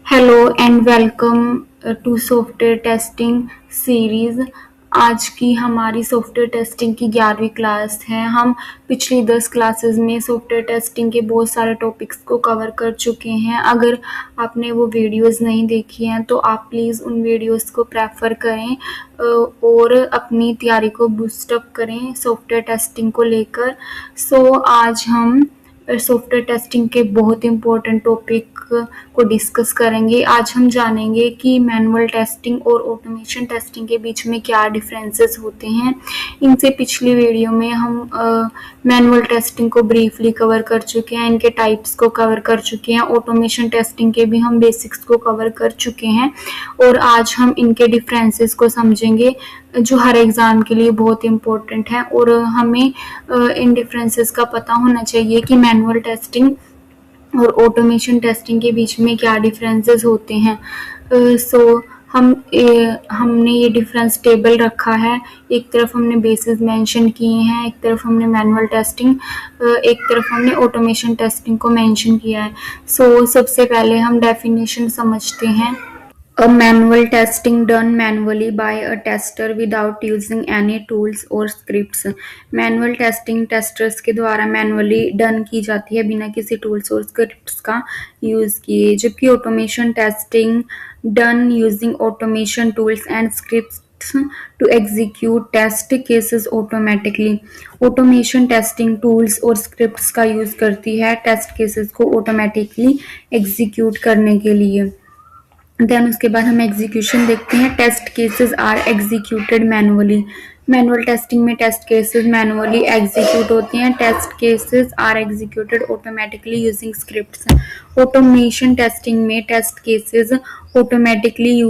Hello and welcome to software testing series. आज की हमारी सॉफ्टवेयर टेस्टिंग की 11वीं क्लास है। हम पिछली 10 क्लासेस में सॉफ्टवेयर टेस्टिंग के बहुत सारे टॉपिक्स को कवर कर चुके हैं। अगर आपने वो वीडियोस नहीं देखी हैं तो आप प्लीज़ उन वीडियोस को प्रेफर करें और अपनी तैयारी को बूस्टअप करें सॉफ्टवेयर टेस्टिंग को लेकर। आज हम सॉफ्टवेयर टेस्टिंग के बहुत इम्पोर्टेंट टॉपिक को डिस्कस करेंगे। आज हम जानेंगे कि मैनुअल टेस्टिंग और ऑटोमेशन टेस्टिंग के बीच में क्या डिफरेंसेस होते हैं। इनसे पिछली वीडियो में हम मैनुअल टेस्टिंग को ब्रीफली कवर कर चुके हैं, इनके टाइप्स को कवर कर चुके हैं, ऑटोमेशन टेस्टिंग के भी हम बेसिक्स को कवर कर चुके हैं और आज हम इनके डिफरेंसेस को समझेंगे जो हर एग्ज़ाम के लिए बहुत इम्पोर्टेंट है। और हमें इन डिफरेंसेस का पता होना चाहिए कि मैनुअल टेस्टिंग और ऑटोमेशन टेस्टिंग के बीच में क्या डिफरेंसेस होते हैं। हमने ये डिफरेंस टेबल रखा है। एक तरफ हमने बेसिस मेंशन किए हैं, एक तरफ हमने मैनुअल टेस्टिंग, एक तरफ हमने ऑटोमेशन टेस्टिंग को मेंशन किया है। सबसे पहले हम डेफिनेशन समझते हैं। A manual testing done manually by a tester without using any tools or scripts. Manual testing testers के द्वारा मैनुअली डन की जाती है बिना किसी टूल्स और स्क्रिप्ट्स का यूज़ किए, जबकि automation testing done using automation tools and scripts to execute test cases automatically. Automation testing tools और स्क्रिप्ट्स का यूज़ करती है टेस्ट केसेस को ऑटोमेटिकली एग्जीक्यूट करने के लिए। देन उसके बाद हम एग्जीक्यूशन देखते हैं। Test cases are executed manually. Manual testing में टेस्ट केसेस मैनुअली एग्जीक्यूट होते हैं। Test cases are executed automatically using scripts. Automation testing में टेस्ट केसेस ऑटोमेटिकली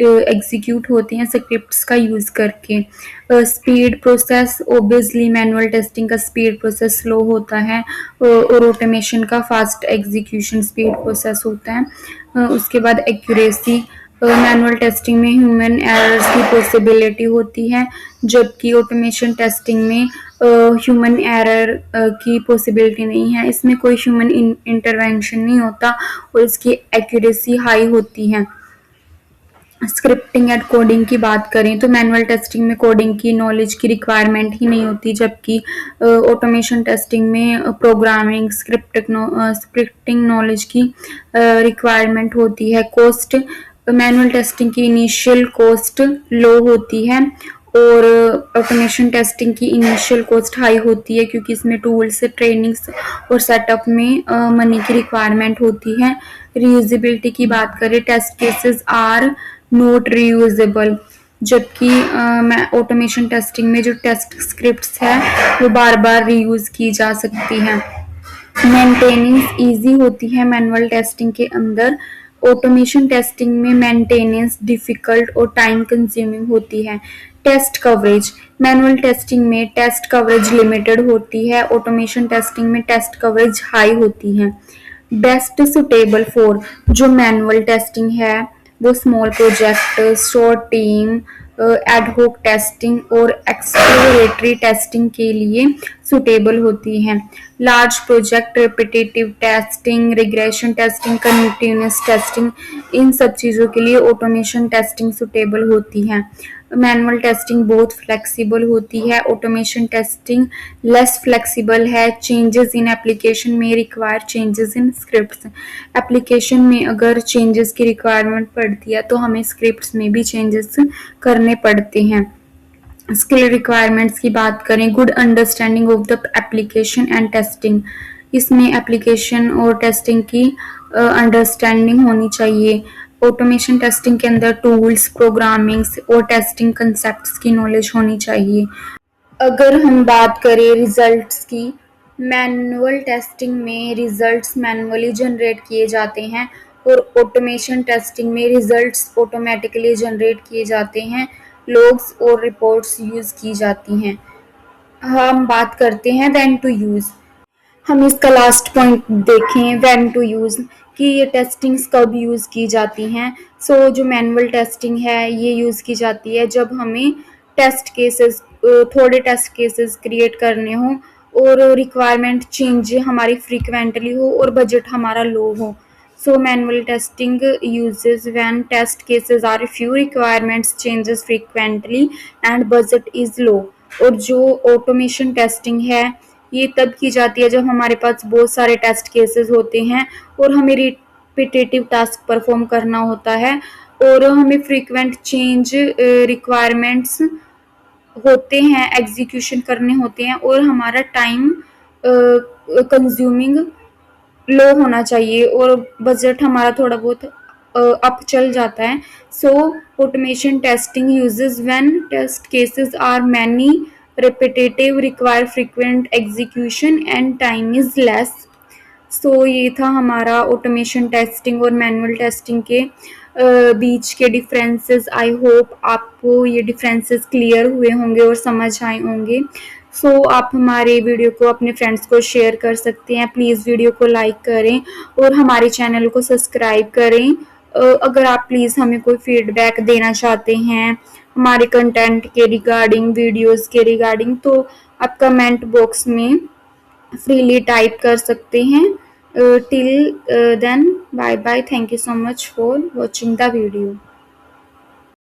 एग्जीक्यूट होते हैं स्क्रिप्ट्स का यूज़ करके। Speed process, obviously manual testing का speed process slow होता है और ऑटोमेशन का फास्ट एग्जीक्यूशन स्पीड प्रोसेस होता है। उसके बाद एक्यूरेसी, मैनुअल टेस्टिंग में ह्यूमन एरर्स की पॉसिबिलिटी होती है, जबकि ऑटोमेशन टेस्टिंग में ह्यूमन एरर की पॉसिबिलिटी नहीं है। इसमें कोई ह्यूमन इंटरवेंशन नहीं होता और इसकी एक्यूरेसी हाई होती है। स्क्रिप्टिंग एंड कोडिंग की बात करें तो मैनुअल टेस्टिंग में कोडिंग की नॉलेज की रिक्वायरमेंट ही नहीं होती, जबकि ऑटोमेशन टेस्टिंग में प्रोग्रामिंग स्क्रिप्टिंग नॉलेज की रिक्वायरमेंट होती है। कॉस्ट, मैनुअल टेस्टिंग की इनिशियल कॉस्ट लो होती है और ऑटोमेशन टेस्टिंग की इनिशियल कॉस्ट हाई होती है, क्योंकि इसमें टूल्स, ट्रेनिंग्स और सेटअप में मनी की रिक्वायरमेंट होती है। रीयूजेबिलिटी की बात करें, test cases are not reusable, जबकि ऑटोमेशन टेस्टिंग में जो टेस्ट स्क्रिप्ट्स है वो बार बार रीयूज की जा सकती हैं। मेंटेनेंस इजी होती है मैनुअल टेस्टिंग के अंदर। ऑटोमेशन टेस्टिंग में मेंटेनेंस डिफिकल्ट और टाइम कंज्यूमिंग होती है। टेस्ट कवरेज, मैनुअल टेस्टिंग में टेस्ट कवरेज लिमिटेड होती है, ऑटोमेशन टेस्टिंग में टेस्ट कवरेज हाई होती है। बेस्ट सुटेबल फॉर, जो मैनुअल टेस्टिंग है वो small project, short team, ad hoc testing और एक्सप्लोरेटरी टेस्टिंग के लिए सुटेबल होती हैं। Large project, repetitive testing, regression testing, continuous testing, इन सब चीज़ों के लिए ऑटोमेशन टेस्टिंग सुटेबल होती है। मैनुअल टेस्टिंग बहुत फ्लेक्सिबल होती है, ऑटोमेशन टेस्टिंग लेस फ्लेक्सिबल है। चेंजेस इन एप्लीकेशन में require changes in scripts, application में अगर चेंजेस की रिक्वायरमेंट पड़ती है तो हमें स्क्रिप्ट्स में भी चेंजेस करने पड़ते हैं। स्किल रिक्वायरमेंट्स की बात करें, good understanding of the application and testing, इसमें एप्लीकेशन और टेस्टिंग की अंडरस्टैंडिंग होनी चाहिए। ऑटोमेशन टेस्टिंग के अंदर टूल्स, प्रोग्रामिंग और टेस्टिंग कंसेप्ट्स की नॉलेज होनी चाहिए। अगर हम बात करें रिजल्ट्स की, मैनुअल टेस्टिंग में रिजल्ट्स मैनुअली जनरेट किए जाते हैं और ऑटोमेशन टेस्टिंग में रिजल्ट्स ऑटोमेटिकली जनरेट किए जाते हैं। लॉग्स और रिपोर्ट्स यूज़ की जाती हैं। हम बात करते हैं व्हेन टू यूज़। हम इसका लास्ट पॉइंट देखें, व्हेन टू यूज़, कि ये टेस्टिंग्स कब यूज़ की जाती हैं। जो मैनुअल टेस्टिंग है ये यूज़ की जाती है जब हमें टेस्ट केसेस, थोड़े टेस्ट केसेस क्रिएट करने हों और रिक्वायरमेंट चेंज हमारी फ्रीक्वेंटली हो और बजट हमारा लो हो। So manual testing uses when test cases are few, requirements changes frequently and budget is low. और जो ऑटोमेशन टेस्टिंग है ये तब की जाती है जब हमारे पास बहुत सारे टेस्ट केसेस होते हैं और हमें रिपीटेटिव टास्क परफॉर्म करना होता है और हमें फ्रीक्वेंट चेंज रिक्वायरमेंट्स होते हैं, एग्जीक्यूशन करने होते हैं और हमारा टाइम कंज्यूमिंग लो होना चाहिए और बजट हमारा थोड़ा बहुत अप चल जाता है. So automation testing uses when test cases are many, repetitive, require frequent execution and time is less. So ये था हमारा ऑटोमेशन टेस्टिंग और मैनुअल टेस्टिंग के बीच के डिफरेंसेस. आई होप आपको ये डिफरेंसेस क्लियर हुए होंगे और समझ आए होंगे. सो आप हमारे वीडियो को अपने फ्रेंड्स को शेयर कर सकते हैं. प्लीज़ वीडियो को लाइक करें और हमारे चैनल को सब्सक्राइब करें. अगर आप प्लीज़ हमें कोई फीडबैक देना चाहते हैं हमारे कंटेंट के रिगार्डिंग, वीडियोस के रिगार्डिंग, तो आप कमेंट बॉक्स में freely type कर सकते हैं. Till then, bye bye. Thank you so much for watching the video.